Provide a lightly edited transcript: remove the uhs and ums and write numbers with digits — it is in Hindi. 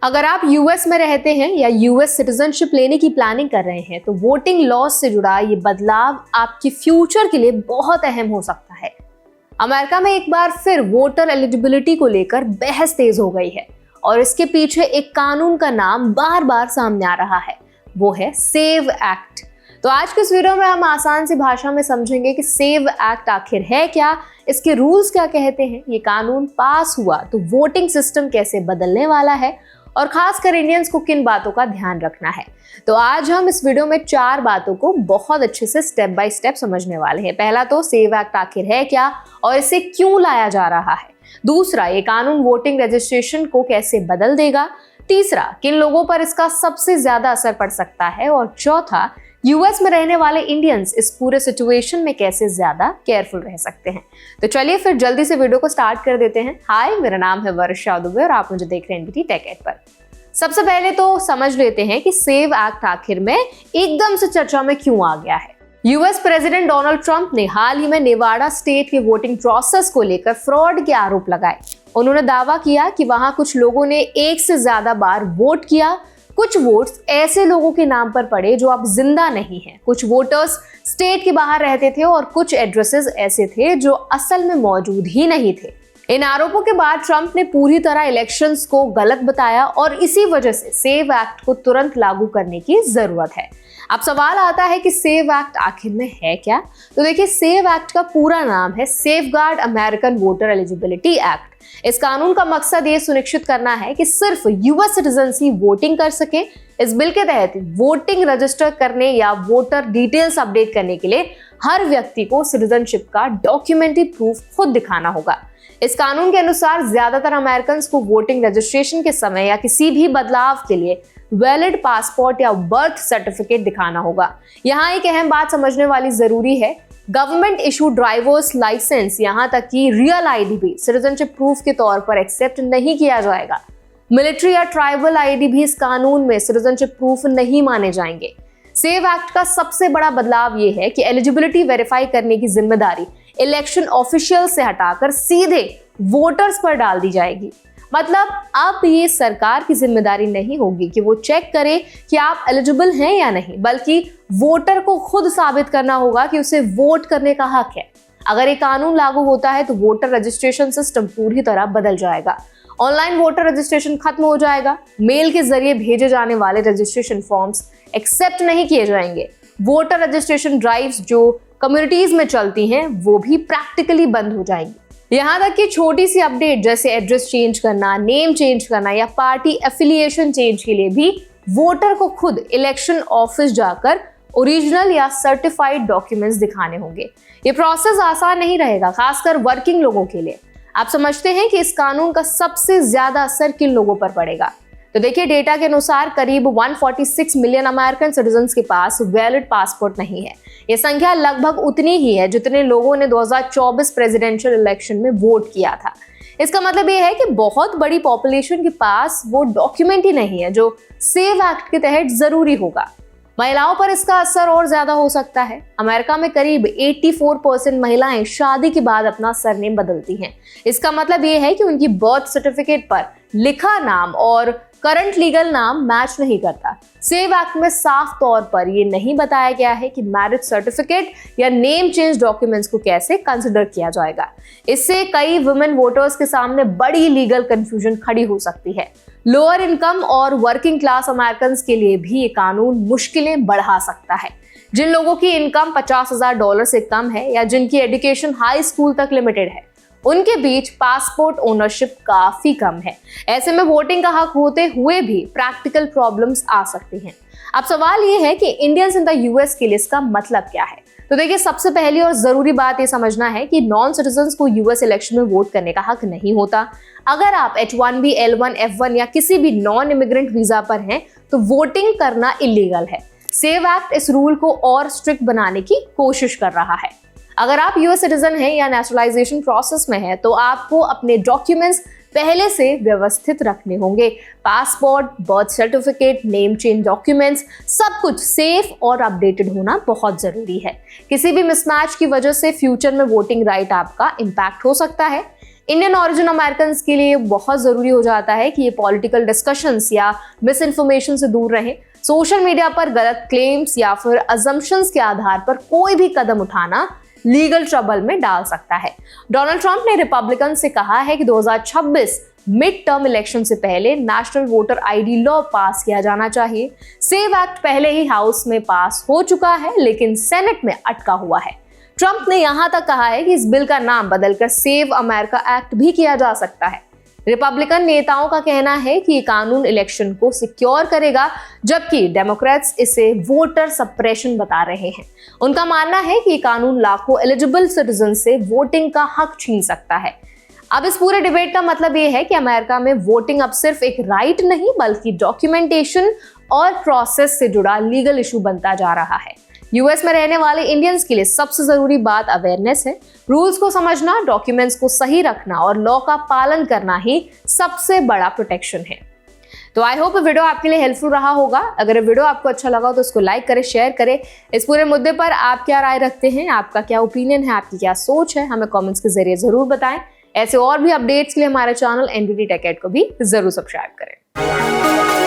अगर आप यूएस में रहते हैं या यूएस सिटीजनशिप लेने की प्लानिंग कर रहे हैं तो वोटिंग लॉज से जुड़ा ये बदलाव आपके फ्यूचर के लिए बहुत अहम हो सकता है। अमेरिका में एक बार फिर वोटर एलिजिबिलिटी को लेकर बहस तेज हो गई है और इसके पीछे एक कानून का नाम बार बार सामने आ रहा है, वो है सेव एक्ट। तो आज के इस वीडियो में हम आसान सी भाषा में समझेंगे कि सेव एक्ट आखिर है क्या, इसके रूल्स क्या कहते हैं, ये कानून पास हुआ तो वोटिंग सिस्टम कैसे बदलने वाला है और खासकर इंडियंस को किन बातों का ध्यान रखना है। तो आज हम इस वीडियो में 4 बातों को बहुत अच्छे से स्टेप बाय स्टेप समझने वाले हैं। पहला तो सेव एक्ट आखिर है क्या और इसे क्यों लाया जा रहा है। दूसरा, ये कानून वोटिंग रजिस्ट्रेशन को कैसे बदल देगा। तीसरा, किन लोगों पर इसका सबसे ज्यादा असर पड़ सकता है। और चौथा, यूएस में रहने वाले इंडियंस इस पूरे सिचुएशन में कैसे ज्यादा केयरफुल रह सकते हैं। तो चलिए फिर जल्दी से वीडियो को स्टार्ट कर देते हैं। हाय, मेरा नाम है वर्षा दुबे और आप मुझे देख रहे हैं एनबीटी टेक एड पर। सबसे पहले तो समझ लेते हैं कि सेव एक्ट आखिर में एकदम से चर्चा में क्यों आ गया है। यूएस प्रेसिडेंट डोनाल्ड ट्रंप ने हाल ही में नेवाडा स्टेट के वोटिंग प्रोसेस को लेकर फ्रॉड के आरोप लगाए। उन्होंने दावा किया कि वहां कुछ लोगों ने एक से ज्यादा बार वोट किया। कुछ वोट्स ऐसे लोगों के नाम पर पड़े जो अब जिंदा नहीं हैं। कुछ वोटर्स स्टेट के बाहर रहते थे और कुछ एड्रेसेस ऐसे थे जो असल में मौजूद ही नहीं थे। इन आरोपों के बाद ट्रंप ने पूरी तरह इलेक्शंस को गलत बताया और इसी वजह से सेव एक्ट को तुरंत लागू करने की जरूरत है। अब सवाल आता है कि सेव एक्ट आखिर में है क्या। तो देखिए, सेव एक्ट का पूरा नाम है safeguard American voter eligibility act. इस कानून का मकसद ये सुनिश्चित करना है कि सिर्फ यूएस सिटीजन्स ही वोटिंग कर सके। इस बिल के तहत वोटिंग रजिस्टर करने या वोटर डिटेल्स अपडेट करने के लिए हर व्यक्ति को सिटीजनशिप का डॉक्यूमेंट्री प्रूफ खुद दिखाना होगा। इस कानून के अनुसार ज्यादातर अमेरिकन को वोटिंग रजिस्ट्रेशन के समय या किसी भी बदलाव के लिए वैलिड पासपोर्ट या बर्थ सर्टिफिकेट दिखाना होगा। यहाँ एक अहम बात समझने वाली जरूरी है, गवर्नमेंट इशू ड्राइवर्स लाइसेंस यहाँ तक कि रियल आईडी भी सिटीजनशिप प्रूफ के तौर पर एक्सेप्ट नहीं किया जाएगा। मिलिट्री या ट्राइबल आईडी भी इस कानून में सिटीजनशिप प्रूफ नहीं माने जाएंगे। सेव एक्ट का सबसे बड़ा बदलाव ये है कि एलिजिबिलिटी वेरीफाई करने की जिम्मेदारी इलेक्शन ऑफिशियल से हटाकर सीधे वोटर्स पर डाल दी जाएगी। मतलब अब ये सरकार की जिम्मेदारी नहीं होगी कि वो चेक करे कि आप एलिजिबल हैं या नहीं, बल्कि वोटर को खुद साबित करना होगा कि उसे वोट करने का हक है। अगर ये कानून लागू होता है तो वोटर रजिस्ट्रेशन सिस्टम पूरी तरह बदल जाएगा। ऑनलाइन वोटर रजिस्ट्रेशन खत्म हो जाएगा। मेल के जरिए भेजे जाने वाले रजिस्ट्रेशन फॉर्म्स एक्सेप्ट नहीं किए जाएंगे। वोटर रजिस्ट्रेशन ड्राइव्स जो कम्युनिटीज में चलती हैं वो भी प्रैक्टिकली बंद हो जाएंगी। यहाँ तक कि छोटी सी अपडेट जैसे एड्रेस चेंज करना, नेम चेंज करना या पार्टी एफिलिएशन चेंज के लिए भी वोटर को खुद इलेक्शन ऑफिस जाकर ओरिजिनल या सर्टिफाइड डॉक्यूमेंट्स दिखाने होंगे। ये प्रोसेस आसान नहीं रहेगा, खासकर वर्किंग लोगों के लिए। आप समझते हैं कि इस कानून का सबसे ज्यादा असर किन लोगों पर पड़ेगा। तो देखिए, डेटा के अनुसार करीब 146 मिलियन अमेरिकन सिटीजन्स के पास वैलिड पासपोर्ट नहीं है। यह संख्या लगभग उतनी ही है जितने लोगों ने 2024 प्रेसिडेंशियल इलेक्शन में वोट किया था। इसका मतलब यह है कि बहुत बड़ी पॉपुलेशन के पास वो डॉक्यूमेंट ही नहीं है जो सेव एक्ट के तहत जरूरी होगा। महिलाओं पर इसका असर और ज्यादा हो सकता है। अमेरिका में करीब 84% महिलाएं शादी के बाद अपना सरनेम बदलती हैं। इसका मतलब ये है कि उनकी बर्थ सर्टिफिकेट पर लिखा नाम और करंट लीगल नाम मैच नहीं करता। सेव एक्ट में साफ तौर पर यह नहीं बताया गया है कि मैरिज सर्टिफिकेट या नेम चेंज डॉक्यूमेंट्स को कैसे कंसिडर किया जाएगा। इससे कई वुमेन वोटर्स के सामने बड़ी लीगल कंफ्यूजन खड़ी हो सकती है। लोअर इनकम और वर्किंग क्लास अमेरिकन के लिए भी ये कानून मुश्किलें बढ़ा सकता है। जिन लोगों की इनकम $50,000 से कम है या जिनकी एजुकेशन हाई स्कूल तक लिमिटेड है, उनके बीच पासपोर्ट ओनरशिप काफी कम है। ऐसे में वोटिंग का हक होते हुए भी प्रैक्टिकल प्रॉब्लम्स आ सकती हैं। अब सवाल ये है कि इंडियंस इन द यूएस के लिए इसका मतलब क्या है। तो देखिए, सबसे पहली और जरूरी बात ये समझना है कि नॉन सिटीजन्स को यूएस इलेक्शन में वोट करने का हक नहीं होता। अगर आप H1B, L1, F1 या किसी भी नॉन इमिग्रेंट वीजा पर हैं तो वोटिंग करना इलीगल है। सेव एक्ट इस रूल को और स्ट्रिक्ट बनाने की कोशिश कर रहा है। अगर आप यूएस सिटीजन हैं या नेशनलाइजेशन प्रोसेस में हैं तो आपको अपने डॉक्यूमेंट्स पहले से व्यवस्थित रखने होंगे। Passport, birth certificate, name change documents, सब कुछ सेफ और अपडेटेड होना बहुत जरूरी है। किसी भी मिसमैच की वजह से फ्यूचर में वोटिंग राइट आपका इम्पैक्ट हो सकता है। इंडियन ओरिजिन अमेरिकन के लिए बहुत जरूरी हो जाता है कि ये पॉलिटिकल डिस्कशंस या मिस इन्फॉर्मेशन से दूर रहें। सोशल मीडिया पर गलत क्लेम्स या फिर अजम्पशंस के आधार पर कोई भी कदम उठाना लीगल ट्रबल में डाल सकता है। डोनाल्ड ट्रंप ने रिपब्लिकन से कहा है कि 2026 मिड टर्म इलेक्शन से पहले नेशनल वोटर आईडी लॉ पास किया जाना चाहिए। सेव एक्ट पहले ही हाउस में पास हो चुका है, लेकिन सेनेट में अटका हुआ है। ट्रंप ने यहां तक कहा है कि इस बिल का नाम बदलकर सेव अमेरिका एक्ट भी किया जा सकता है। रिपब्लिकन नेताओं का कहना है कि ये कानून इलेक्शन को सिक्योर करेगा, जबकि डेमोक्रेट्स इसे वोटर सप्रेशन बता रहे हैं। उनका मानना है कि ये कानून लाखों एलिजिबल सिटीजन से वोटिंग का हक छीन सकता है। अब इस पूरे डिबेट का मतलब ये है कि अमेरिका में वोटिंग अब सिर्फ एक राइट नहीं बल्कि डॉक्यूमेंटेशन और प्रोसेस से जुड़ा लीगल इशू बनता जा रहा है। यूएस में रहने वाले इंडियंस के लिए सबसे जरूरी बात अवेयरनेस है। रूल्स को समझना, डॉक्यूमेंट्स को सही रखना और लॉ का पालन करना ही सबसे बड़ा प्रोटेक्शन है। तो आई होप वीडियो आपके लिए हेल्पफुल रहा होगा। अगर वीडियो आपको अच्छा लगा तो इसको लाइक करें, शेयर करें। इस पूरे मुद्दे पर आप क्या राय रखते हैं, आपका क्या ओपिनियन है, आपकी क्या सोच है, हमें कमेंट्स के जरिए जरूर बताएं। ऐसे और भी अपडेट्स के लिए हमारे चैनल एनडीटी टेक को भी जरूर सब्सक्राइब करें।